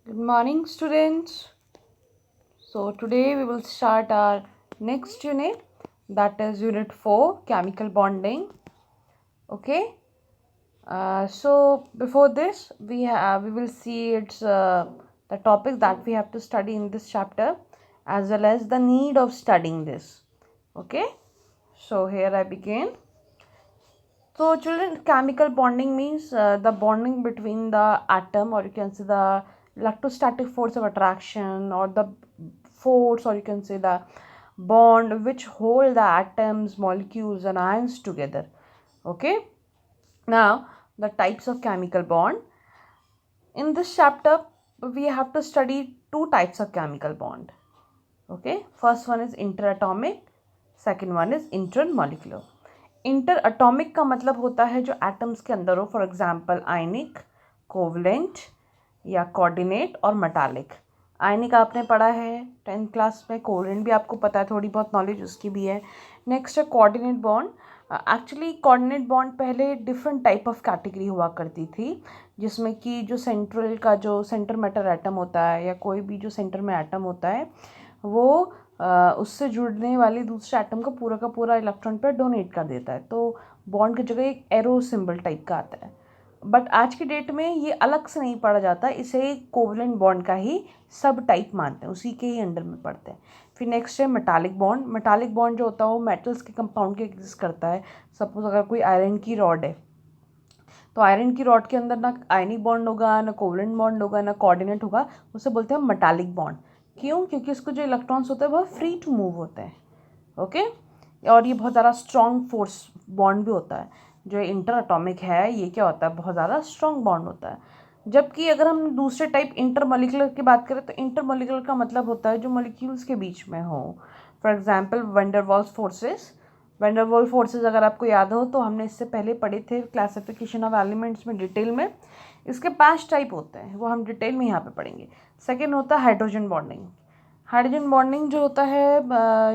Good morning, students. So, today we will start our next unit, that is Unit 4 Chemical Bonding. Okay. Before this, we will see the topic that we have to study in this chapter, as well as the need of studying this. Okay. So, here I begin. So, children, chemical bonding means the bonding between the atom, or you can say the electrostatic force of attraction, or the force, or you can say the bond which hold the atoms, molecules, and ions together. Okay. Now, the types of chemical bond. In this chapter, we have to study two types of chemical bond. Okay. First one is interatomic, second one is intermolecular. Inter atomic का मतलब होता है जो atoms के अंदर हो, for example ionic, covalent या coordinate और मेटालिक. आयनिक आपने पढ़ा है 10th क्लास में, कोवलेंट भी आपको पता है, थोड़ी बहुत नॉलेज उसकी भी है. नेक्स्ट है coordinate bond. Actually coordinate bond पहले डिफरेंट टाइप ऑफ कैटेगरी हुआ करती थी, जिसमें कि जो सेंट्रल का जो सेंटर मैटर एटम होता है या कोई भी जो सेंटर में एटम होता है वो उससे जुड़ने वाले दूसरे एटम का पूरा इलेक्ट्रॉन पर डोनेट कर देता है, तो बॉन्ड की जगह एक एरो सिंबल टाइप का आता है. बट आज की डेट में ये अलग से नहीं पढ़ा जाता, इसे कोवलेंट बॉन्ड का ही सब टाइप मानते हैं, उसी के ही अंडर में पढ़ते हैं. फिर नेक्स्ट है मेटालिक बॉन्ड. मेटालिक बॉन्ड जो होता है वो मेटल्स के कंपाउंड के एग्जिस्ट करता है. सपोज अगर कोई आयरन की रॉड है, तो आयरन की रॉड के अंदर ना आयनिक बॉन्ड होगा, ना कोवलेंट बॉन्ड होगा, ना कोऑर्डिनेट होगा, उसे बोलते हैं मेटालिक बॉन्ड. क्यों? क्योंकि इसको जो इलेक्ट्रॉन्स होते हैं वह फ्री टू मूव होते हैं. ओके. और ये बहुत ज़्यादा स्ट्रॉन्ग फोर्स बॉन्ड भी होता है. जो इंटर अटोमिक है ये क्या होता है, बहुत ज़्यादा स्ट्रॉन्ग बॉन्ड होता है. जबकि अगर हम दूसरे टाइप इंटरमोलिकुलर की बात करें, तो इंटरमोलिकुलर का मतलब होता है जो मॉलिक्यूल्स के बीच में हो. For example van der Waals forces अगर आपको याद हो तो हमने इससे पहले पढ़े थे क्लासिफिकेशन ऑफ एलिमेंट्स में डिटेल में. इसके 5 टाइप होते हैं, वो हम डिटेल में यहाँ पे पढ़ेंगे. सेकेंड होता है हाइड्रोजन बॉन्डिंग. हाइड्रोजन बॉन्डिंग जो होता है,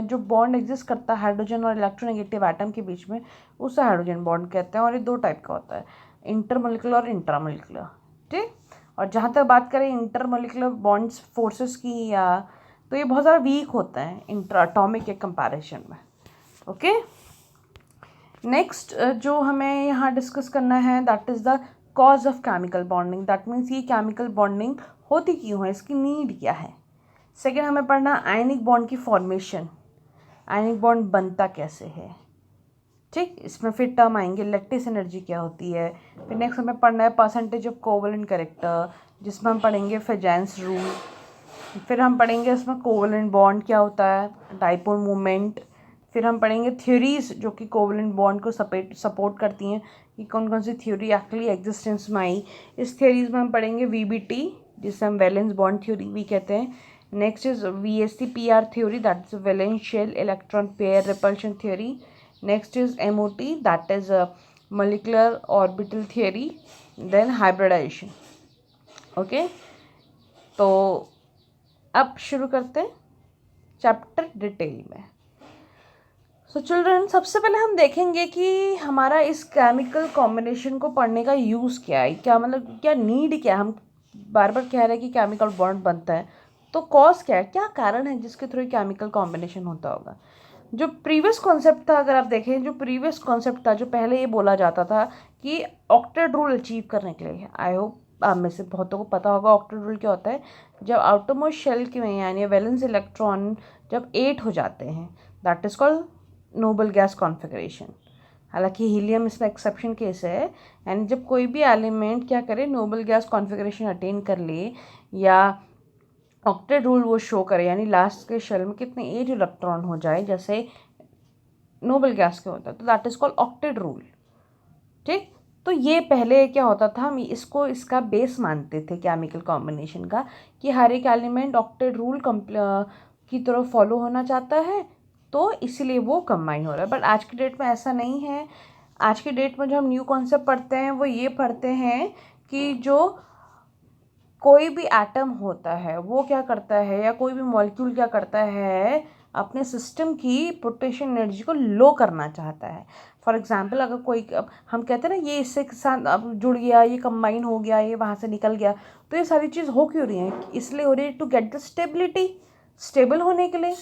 जो बॉन्ड एग्जिस्ट करता है हाइड्रोजन और इलेक्ट्रोनेगेटिव एटम के बीच में, उसे हाइड्रोजन बॉन्ड कहते हैं. और ये 2 टाइप का होता है, इंटरमोलिकुलर और इंट्रामोलिकुलर. ठीक. और जहाँ तक बात करें इंटरमोलिकुलर बॉन्ड्स फोर्सेस की, या तो ये बहुत ज़्यादा वीक होता है इंटरएटॉमिक के कंपैरिजन में. ओके. नेक्स्ट जो हमें यहाँ डिस्कस करना है, that is the cause of chemical bonding. That means ये केमिकल बॉन्डिंग होती क्यों है, इसकी नीड क्या है. सेकेंड हमें पढ़ना आयनिक बॉन्ड की फॉर्मेशन, आयनिक बॉन्ड बनता कैसे है. ठीक. इसमें फिर टर्म आएंगे लैटिस एनर्जी क्या होती है. फिर नेक्स्ट हमें पढ़ना है परसेंटेज ऑफ कोवलेंट कैरेक्टर, जिसमें हम पढ़ेंगे फेजेंस रूल. फिर हम पढ़ेंगे इसमें कोवलेंट बॉन्ड क्या होता है, डाइपोल मूवमेंट. फिर हम पढ़ेंगे थ्योरीज जो कि कोवलेंट बॉन्ड को सपोर्ट करती हैं, कि कौन कौन सी थ्योरी एक्चुअली एग्जिस्टेंस में आई. इस थ्योरीज में हम पढ़ेंगे VBT, जिसे हम वैलेंस बॉन्ड थ्योरी भी कहते हैं. Next is VSEPR theory, that is valence shell electron pair repulsion theory. Next is MOT, that is molecular orbital theory. Then hybridisation. Okay. तो अब शुरू करते हैं चैप्टर डिटेल में. सो चिल्ड्रन, सबसे पहले हम देखेंगे कि हमारा इस केमिकल कॉम्बिनेशन को पढ़ने का यूज़ क्या है, क्या मतलब क्या नीड क्या है. हम बार बार कह रहे हैं कि केमिकल बॉन्ड बनता है, तो कॉज क्या है, क्या कारण है जिसके थ्रू केमिकल कॉम्बिनेशन होता होगा. जो प्रीवियस कॉन्सेप्ट था, अगर आप देखें जो प्रीवियस कॉन्सेप्ट था, जो पहले ये बोला जाता था कि ऑक्टेट रूल अचीव करने के लिए, आई होप आप में से बहुतों को पता होगा ऑक्टेट रूल क्या होता है. जब आउटरमोस्ट शेल के में यानी वैलेंस इलेक्ट्रॉन जब 8 हो जाते हैं, that is called noble gas configuration. हालांकि हीलियम इसमें एक्सेप्शन केस है. यानी जब कोई भी एलिमेंट क्या करे, नोबल गैस कॉन्फिगरेशन अटेन कर ले, या ऑक्टेट रूल वो शो करे, यानी लास्ट के शेल में कितने 8 इलेक्ट्रॉन हो जाए जैसे नोबल गैस के होता है, तो that is called octet rule. ठीक. तो ये पहले क्या होता था, हम इसको इसका बेस मानते थे केमिकल कॉम्बिनेशन का, कि हर एक एलिमेंट ऑक्टेट रूल की तरफ फॉलो होना चाहता है, तो इसीलिए वो कंबाइन हो रहा है. बट आज की डेट में ऐसा नहीं है. आज की डेट में जो हम न्यू कॉन्सेप्ट पढ़ते हैं वो ये पढ़ते हैं कि जो कोई भी एटम होता है वो क्या करता है, या कोई भी मॉलिक्यूल क्या करता है, अपने सिस्टम की पोटेंशियल एनर्जी को लो करना चाहता है। फॉर एग्जाम्पल अगर कोई, हम कहते हैं ना ये इससे के साथ अब जुड़ गया, ये कंबाइन हो गया, ये वहाँ से निकल गया, तो ये सारी चीज़ हो क्यों रही है? इसलिए हो रही है to get the stability, stable होने के लिए।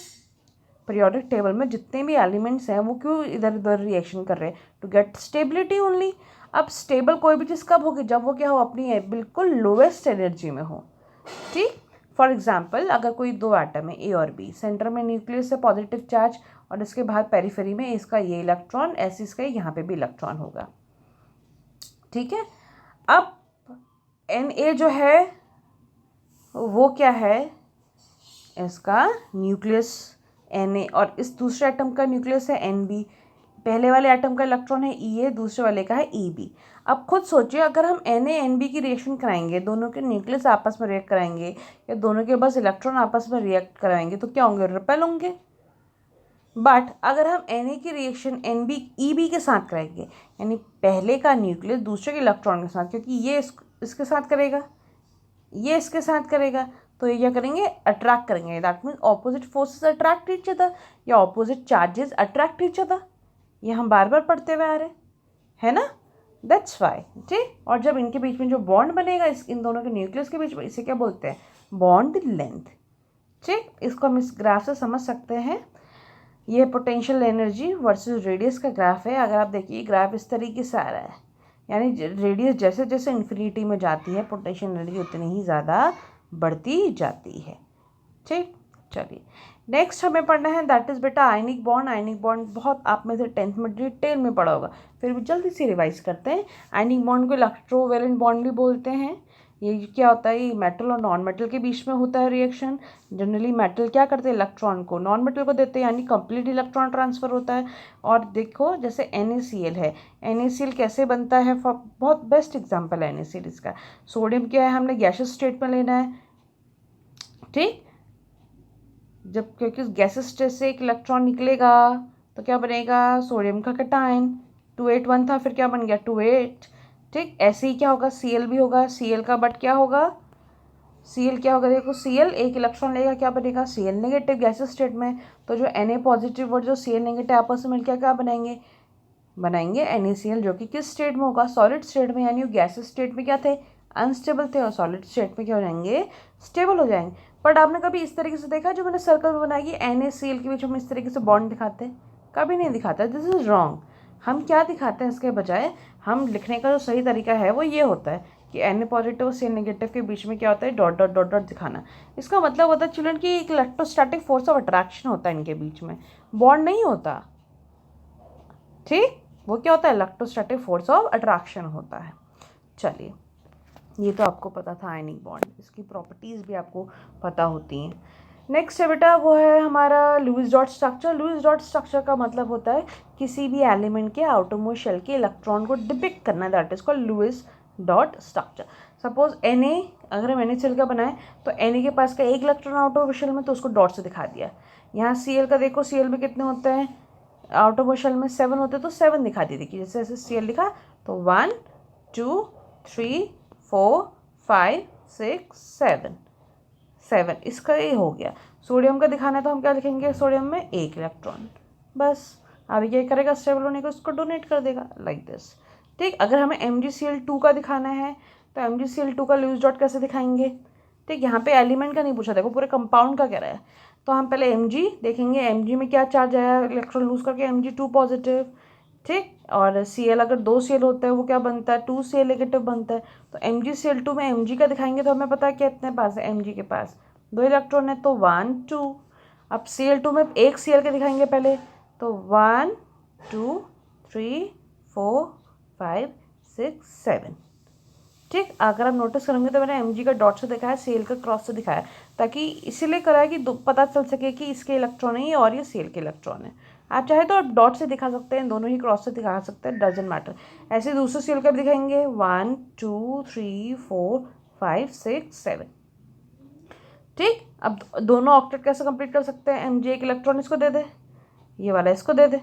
पीरियोडिक टेबल में जितने भी एलिमेंट्स हैं वो क्यों इधर उधर रिएक्शन कर रहे हैं? To get stability only. अब स्टेबल कोई भी चीज़ कब होगी? जब वो क्या हो, अपनी बिल्कुल लोवेस्ट एनर्जी में हो। ठीक, फॉर एग्जाम्पल अगर कोई दो एटम है ए और बी, सेंटर में न्यूक्लियस है पॉजिटिव चार्ज और इसके बाहर पेरिफेरी में इसका ये इलेक्ट्रॉन, ऐसे इसका यहाँ पे भी इलेक्ट्रॉन होगा। ठीक है, अब Na जो है वो क्या है? इसका न्यूक्लियस Na, और इस दूसरे एटम का न्यूक्लियस है Nb। पहले वाले एटम का इलेक्ट्रॉन है Ea, दूसरे वाले का है Eb। अब खुद सोचिए, अगर हम Na-Nb की रिएक्शन कराएंगे, दोनों के न्यूक्लियस आपस में रिएक्ट कराएंगे या दोनों के बस इलेक्ट्रॉन आपस में रिएक्ट कराएंगे, तो क्या होंगे? रिपेल होंगे। बट अगर हम Na की रिएक्शन Eb के साथ कराएंगे, यानी पहले का न्यूक्लियस दूसरे के इलेक्ट्रॉन के साथ, क्योंकि ये इसके साथ करेगा, ये इसके साथ करेगा, तो ये क्या करेंगे? अट्रैक्ट करेंगे। That means opposite forces attract each other या opposite charges attract each other. ये हम बार बार पढ़ते हुए आ रहे हैं ना, दैट्स वाई। ठीक, और जब इनके बीच में जो बॉन्ड बनेगा, इन दोनों के न्यूक्लियस के बीच में, इसे क्या बोलते हैं? Bond length. ठीक, इसको हम इस ग्राफ से समझ सकते हैं। ये पोटेंशियल एनर्जी वर्सेस रेडियस का ग्राफ है। अगर आप देखिए ग्राफ इस तरीके से आ रहा है, यानी रेडियस जैसे जैसे इन्फिनिटी में जाती है, पोटेंशियल एनर्जी उतनी ही ज़्यादा बढ़ती जाती है। ठीक, चलिए नेक्स्ट हमें पढ़ना है, दैट इज़ बेटा आयनिक बॉन्ड। आयनिक बॉन्ड बहुत आप में से 10th में डिटेल में पढ़ा होगा, फिर भी जल्दी से रिवाइज करते हैं। आयनिक बॉन्ड को इलेक्ट्रोवैलेंट बॉन्ड भी बोलते हैं। ये क्या होता है? ये मेटल और नॉन मेटल के बीच में होता है रिएक्शन। जनरली मेटल क्या करते हैं? इलेक्ट्रॉन को नॉन मेटल को देते हैं, यानी कंप्लीट इलेक्ट्रॉन ट्रांसफ़र होता है। और देखो जैसे NaCl है, NaCl कैसे बनता है? बहुत बेस्ट एग्जाम्पल है NaCl इसका। सोडियम क्या है? हमने गैसियस स्टेट में लेना है। ठीक, जब क्योंकि गैसेस स्टेट से एक इलेक्ट्रॉन निकलेगा तो क्या बनेगा? सोडियम का कैटायन। 281 था, फिर क्या बन गया? 28। ठीक, ऐसे ही क्या होगा? Cl भी होगा। Cl का बट क्या होगा? Cl क्या होगा? देखो Cl एक इलेक्ट्रॉन लेगा, क्या बनेगा? Cl नेगेटिव गैसेस स्टेट में। तो जो Na पॉजिटिव और जो Cl नेगेटिव आपस में मिलकर क्या बनाएंगे? NaCl, जो कि किस स्टेट में होगा? सॉलिड स्टेट में। यानी गैसेस स्टेट में क्या थे? अनस्टेबल थे, और सॉलिड स्टेट में क्या हो जाएंगे? स्टेबल हो जाएंगे। बट आपने कभी इस तरीके से देखा जो मैंने सर्कल बनाई NaCl के बीच हम इस तरीके से बॉन्ड दिखाते हैं? कभी नहीं दिखाता। This is wrong. हम क्या दिखाते हैं? इसके बजाय हम लिखने का जो सही तरीका है वो ये होता है कि Na पॉजिटिव और Cl नेगेटिव के बीच में क्या होता है? डॉट डॉट डॉट डॉट दिखाना। इसका मतलब होता है चिल्ड्रन कि एक इलेक्ट्रोस्टैटिक फोर्स ऑफ अट्रैक्शन होता है इनके बीच में, बॉन्ड नहीं होता। ठीक, वो क्या होता है? इलेक्ट्रोस्टैटिक फोर्स ऑफ अट्रैक्शन होता है। चलिए, ये तो आपको पता था आयनिक बॉन्ड, इसकी प्रॉपर्टीज़ भी आपको पता होती हैं। नेक्स्ट है बेटा वो है हमारा Lewis dot structure. Lewis dot structure का मतलब होता है किसी भी एलिमेंट के आउटरमोस्ट शेल के इलेक्ट्रॉन को डिपिक्ट करना, that is called Lewis dot structure. Suppose Na, अगर हम Na का बनाए तो Na के पास का एक इलेक्ट्रॉन आउटरमोस्ट शेल में, तो उसको डॉट से दिखा दिया। यहाँ Cl का देखो, Cl में कितने होते हैं? आउटरमोस्ट शेल में 7 होते हैं, तो 7 दिखा दी। देखिए जैसे जैसे Cl लिखा तो 1 2 3 4 5 6 7 7, इसका ये हो गया। सोडियम का दिखाना है तो हम क्या लिखेंगे? सोडियम में एक इलेक्ट्रॉन, बस। अब ये करेगा स्टेबल होने को, उसको डोनेट कर देगा, लाइक दिस। ठीक, अगर हमें MgCl2 का दिखाना है तो MgCl2 का लुईस डॉट कैसे दिखाएंगे? ठीक, यहाँ पे एलिमेंट का नहीं पूछा, देखो पूरे कंपाउंड का कह रहा है। तो हम पहले Mg देखेंगे, Mg में क्या चार्ज आया इलेक्ट्रॉन लूज करके? Mg2 positive. ठीक, और Cl अगर 2 Cl होता है वो क्या बनता है? 2 Cl नेगेटिव बनता है। तो MgCl2 में Mg का दिखाएंगे तो हमें पता है कितने पास है? Mg के पास 2 इलेक्ट्रॉन है, तो 1 2। अब Cl2 में एक Cl के दिखाएंगे पहले, तो 1 2 3 4 5 6 7। ठीक, अगर आप नोटिस करेंगे तो मैंने Mg का डॉट से दिखाया, Cl का क्रॉस से दिखाया, ताकि इसीलिए करा है कि पता चल सके कि इसके इलेक्ट्रॉन है और ये Cl के इलेक्ट्रॉन है। आप चाहे तो आप डॉट से दिखा सकते हैं, दोनों ही क्रॉस से दिखा सकते हैं, डजंट मैटर। ऐसे दूसरे Cl का भी दिखाएंगे 1 2 3 4 5 6 7। ठीक, अब दोनों ऑक्टेट कैसे कंप्लीट कर सकते हैं? Mg एक इलेक्ट्रॉन इसको दे दे, ये वाला इसको दे दे,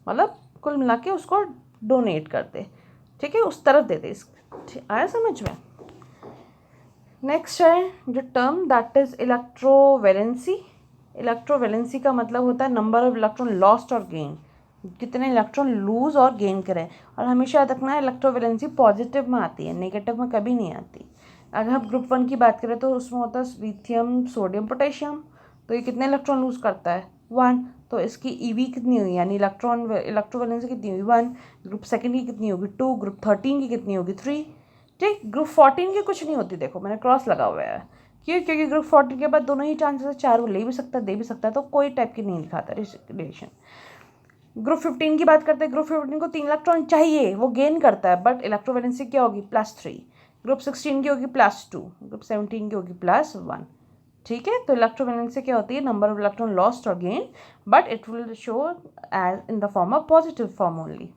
मतलब कुल मिला के उसको डोनेट कर दे। ठीक है, उस तरफ दे दे। आया समझ में? नेक्स्ट है जो term, that is electrovalency. Electrovalency का मतलब होता है नंबर ऑफ इलेक्ट्रॉन लॉस्ट और गेन, कितने इलेक्ट्रॉन लूज और गेन करें। और हमेशा याद रखना है इलेक्ट्रोवैलेंसी पॉजिटिव में आती है, नेगेटिव में कभी नहीं आती। अगर हम ग्रुप 1 की बात करें तो उसमें होता है लिथियम सोडियम पोटेशियम, तो ये कितने इलेक्ट्रॉन लूज करता है 1, तो इसकी ईवी कितनी हुई यानी इलेक्ट्रोवैलेंसी कितनी हुई 1। ग्रुप 2 की कितनी होगी 2, ग्रुप 13 की कितनी होगी 3। ठीक, ग्रुप 14 की कुछ नहीं होती, देखो मैंने क्रॉस लगा हुआ है, क्यों? क्योंकि ग्रुप 14 के बाद दोनों ही चांसेस है, 4 वो ले भी सकता है दे भी सकता है, तो कोई टाइप की नहीं दिखाता रिलेशन। ग्रुप 15 की बात करते हैं, ग्रुप 15 को 3 इलेक्ट्रॉन चाहिए, वो गेन करता है, बट इलेक्ट्रोवैलेंसी क्या होगी +3। ग्रुप 16 की होगी +2, ग्रुप 17 की होगी +1। ठीक है, तो इलेक्ट्रोवैलेंसी क्या होती है नंबर ऑफ इलेक्ट्रॉन लॉस्ट और gain, but it will show as in the form of positive form only.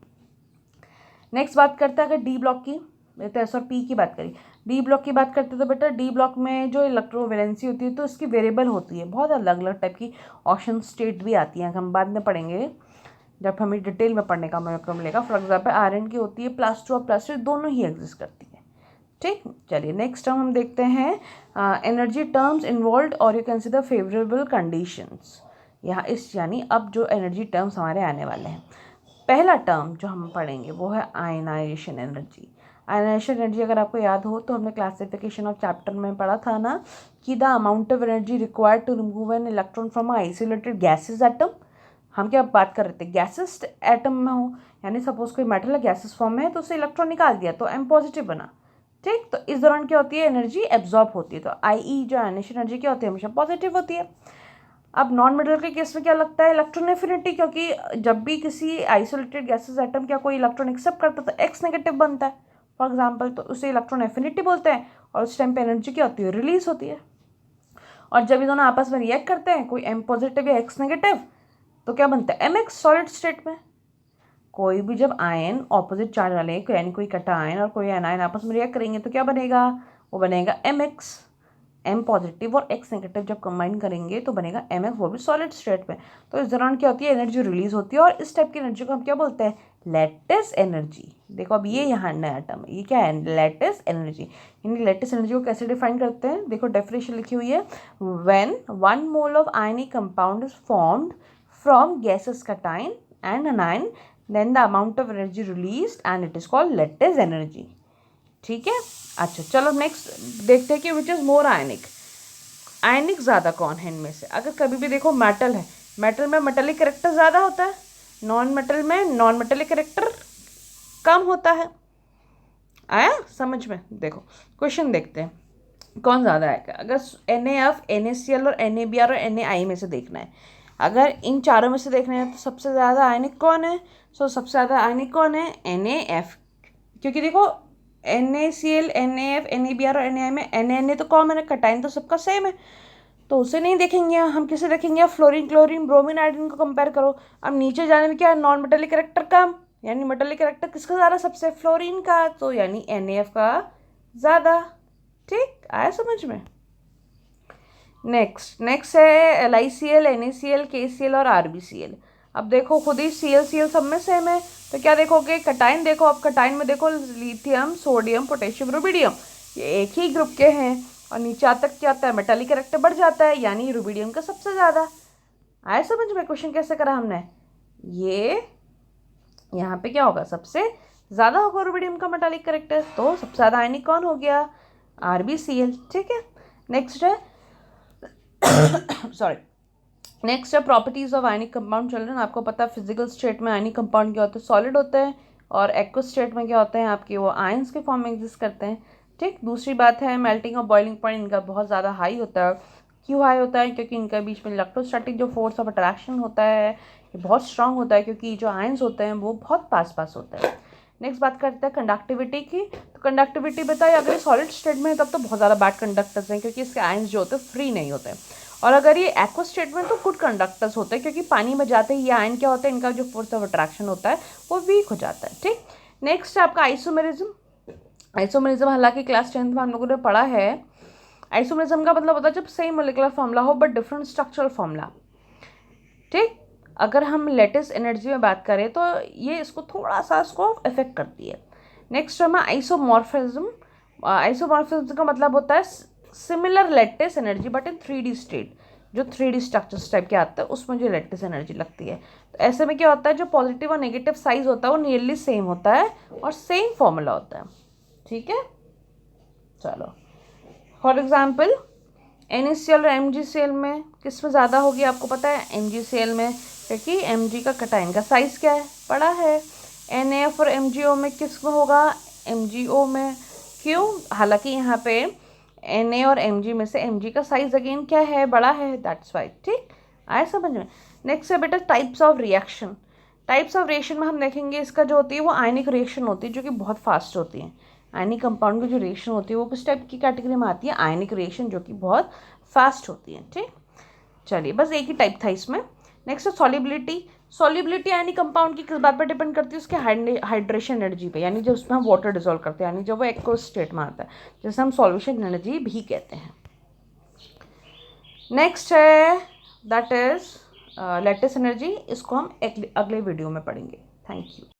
Next बात करते हैं अगर डी ब्लॉक की, तो एस और पी की बात करी, डी ब्लॉक की बात करते हैं तो बेटा डी ब्लॉक में जो इलेक्ट्रोवैलेंसी होती है तो इसकी वेरिएबल होती है, बहुत अलग अलग टाइप की ऑप्शन स्टेट भी आती हैं, हम बाद में पढ़ेंगे जब हमें डिटेल में पढ़ने का मौका मिलेगा। फॉर एग्जाम्पल आयरन की होती है +2 और +3 दोनों ही एग्जिस्ट करती है। ठीक, चलिए नेक्स्ट टर्म हम देखते हैं एनर्जी टर्म्स इन्वॉल्व और you can see the favourable conditions. यहाँ इस यानी अब जो एनर्जी टर्म्स हमारे आने वाले हैं, पहला टर्म जो हम पढ़ेंगे वो है आयनाइजेशन एनर्जी। आयनाइजेशन एनर्जी अगर आपको याद हो तो हमने क्लासिफिकेशन ऑफ चैप्टर में पढ़ा था ना कि the amount of energy required to remove an electron from isolated gaseous atom. हम क्या बात कर रहे थे, गैसेस एटम में हो, यानी सपोज कोई मेटल है गैसेस फॉर्म में है तो उसे इलेक्ट्रॉन निकाल दिया तो M पॉजिटिव बना। ठीक, तो इस दौरान क्या होती है एनर्जी एब्जॉर्ब होती है, तो आई जो आयनाइजेशन एनर्जी क्या होती है हमेशा पॉजिटिव होती है। अब नॉन मेटल के केस में क्या लगता है इलेक्ट्रॉन एफिनिटी, क्योंकि जब भी किसी आइसोलेटेड गैसेस एटम क्या कोई इलेक्ट्रॉन एक्सेप्ट करता है तो X नेगेटिव बनता है फॉर एग्जांपल, तो उसे इलेक्ट्रॉन एफिनिटी बोलते हैं, और उस टाइम पे एनर्जी क्या होती है रिलीज होती है। और जब ये दोनों आपस में रिएक्ट करते हैं कोई M पॉजिटिव या X नेगेटिव तो क्या बनता है MX सॉलिड स्टेट में। कोई भी जब आयन ऑपोजिट चार्ज वाले यानी कोई कटा आयन और कोई एनायन आपस में रिएक्ट करेंगे तो क्या बनेगा, वो बनेगा MX। M पॉजिटिव और X नेगेटिव जब कंबाइन करेंगे तो बनेगा MX, वो भी सॉलिड स्टेट में। तो इस दौरान क्या होती है एनर्जी रिलीज होती है, और इस टाइप की एनर्जी को हम क्या बोलते हैं लैटिस एनर्जी। देखो अब ये यहाँ नया टर्म ये क्या है लैटिस एनर्जी। यानी लैटिस एनर्जी को कैसे डिफाइन करते हैं, देखो डेफिनेशन लिखी हुई है, when 1 mole of ionic compound is formed from gaseous cation and anion, then the amount of energy released and it is called lattice energy। ठीक है, अच्छा चलो नेक्स्ट देखते हैं कि विच इज़ मोर आयनिक। आयनिक ज़्यादा कौन है इनमें से, अगर कभी भी देखो मेटल है, मेटल में मेटेलिक कैरेक्टर ज़्यादा होता है, नॉन मेटल में नॉन मेटेलिक कैरेक्टर कम होता है। आया समझ में, देखो क्वेश्चन देखते हैं कौन ज़्यादा आएगा। अगर NaF NaCl और NaBr और NaI में से देखना है, अगर इन चारों में से देखना है तो सबसे ज़्यादा आयनिक कौन है, सो सबसे ज़्यादा आयनिक कौन है NaF, क्योंकि देखो NaCl NaF NaBr और NaI में Na तो कॉमन है, कटाइन तो सबका सेम है, तो उसे नहीं देखेंगे हम किसे देखेंगे फ्लोरीन क्लोरीन ब्रोमीन आयोडीन को कंपेयर करो। अब नीचे जाने में क्या है नॉन मेटेलिक कैरेक्टर कम, यानी मेटेलिक कैरेक्टर किसका ज़्यादा सबसे फ्लोरीन का, तो यानी NaF का ज़्यादा। ठीक आया समझ में। नेक्स्ट है LiCl NaCl KCl और RbCl। अब देखो खुद ही Cl सब में सेम है, तो क्या देखोगे कटाइन, देखो अब कटाइन में देखो लिथियम सोडियम पोटेशियम रुबिडियम ये एक ही ग्रुप के हैं, और नीचे तक क्या आता है मेटालिक कैरेक्टर बढ़ जाता है, यानी रुबिडियम का सबसे ज़्यादा। आया समझ में क्वेश्चन कैसे करा हमने, ये यहाँ पे क्या होगा सबसे ज़्यादा होगा रुबिडियम का मेटालिक कैरेक्टर, तो सबसे ज़्यादा आयनिक कौन हो गया RbCl। ठीक है, नेक्स्ट है सॉरी नेक्स्ट है properties of ionic compound. Children आपको पता है फिजिकल स्टेट में आयनिक कंपाउंड क्या होते हैं सॉलिड होते हैं, और एक्वस स्टेट में क्या होते हैं आपके वो आयंस के फॉर्म में एग्जिस्ट करते हैं। ठीक, दूसरी बात है मेल्टिंग और बॉइलिंग पॉइंट इनका बहुत ज़्यादा हाई होता है। क्यों हाई होता है, क्योंकि इनके बीच में इलेक्ट्रोस्टैटिक जो फोर्स ऑफ अट्रैक्शन होता है ये बहुत स्ट्रांग होता है, क्योंकि जो आयंस होते हैं वो बहुत पास होते हैं। नेक्स्ट बात करते हैं कंडक्टिविटी की, तो कंडक्टिविटी बताइए अगर ये सॉलिड स्टेट में है तब तो बहुत ज़्यादा बैड कंडक्टर्स हैं, क्योंकि इसके आयंस जो होते हैं फ्री नहीं होते, और अगर ये एक्वस स्टेट में तो गुड कंडक्टर्स होते हैं, क्योंकि पानी में जाते ही ये आयन क्या होता है इनका जो फोर्स ऑफ अट्रैक्शन होता है वो वीक हो जाता है। ठीक, नेक्स्ट है आपका आइसोमेरिज्म। आइसोमेरिज्म हालांकि क्लास 10th में हम लोगों ने पढ़ा है। आइसोमेरिज्म का मतलब होता है जब सेम मोलिकुलर फॉर्मूला हो बट डिफरेंट स्ट्रक्चरल फॉर्मूला। ठीक, अगर हम लेटेस्ट एनर्जी में बात करें तो ये इसको थोड़ा सा इसको इफेक्ट करती है। नेक्स्ट है आइसोमॉर्फिज्म। आइसोमॉर्फिज्म का मतलब होता है similar latest energy but in 3D state, जो 3D स्ट्रक्चर्स टाइप के आते हैं उसमें जो लैटिस एनर्जी लगती है। तो ऐसे में क्या होता है, जो पॉजिटिव और नेगेटिव साइज होता है वो नियरली सेम होता है और सेम फॉर्मूला होता है। ठीक है, चलो फॉर एग्जाम्पल NaCl और MgCl में किस में ज़्यादा होगी, आपको पता है MgCl में, क्योंकि Mg का कटायन का साइज क्या है, बड़ा है। NaF और MgO में किस में होगा, MgO में। क्यों, हालांकि यहाँ पे Na और Mg में से Mg का साइज अगेन क्या है, बड़ा है, दैट्स वाई। ठीक, आए समझ में। नेक्स्ट है बेटा types of reaction. Types of reaction में हम देखेंगे इसका जो होती है वो आयनिक रिएक्शन होती है, जो कि बहुत फास्ट होती है। आयनिक कंपाउंड की जो रिएक्शन होती है वो किस टाइप की कैटेगरी में आती है, आयनिक रिएक्शन, जो कि बहुत फास्ट होती है। ठीक, चलिए बस एक ही टाइप था इसमें। नेक्स्ट है सॉल्युबिलिटी। सॉल्युबिलिटी यानी कंपाउंड की किस बात पर डिपेंड करती है, उसके हाइड्रेशन एनर्जी पे, यानी जब उसमें हम वाटर डिजोल्व करते हैं, यानी जब वो एक्वस स्टेट में आता है, जैसे हम सॉल्यूशन एनर्जी भी कहते हैं। नेक्स्ट है दैट इज लैटिस एनर्जी, इसको हम अगले वीडियो में पढ़ेंगे। Thank you.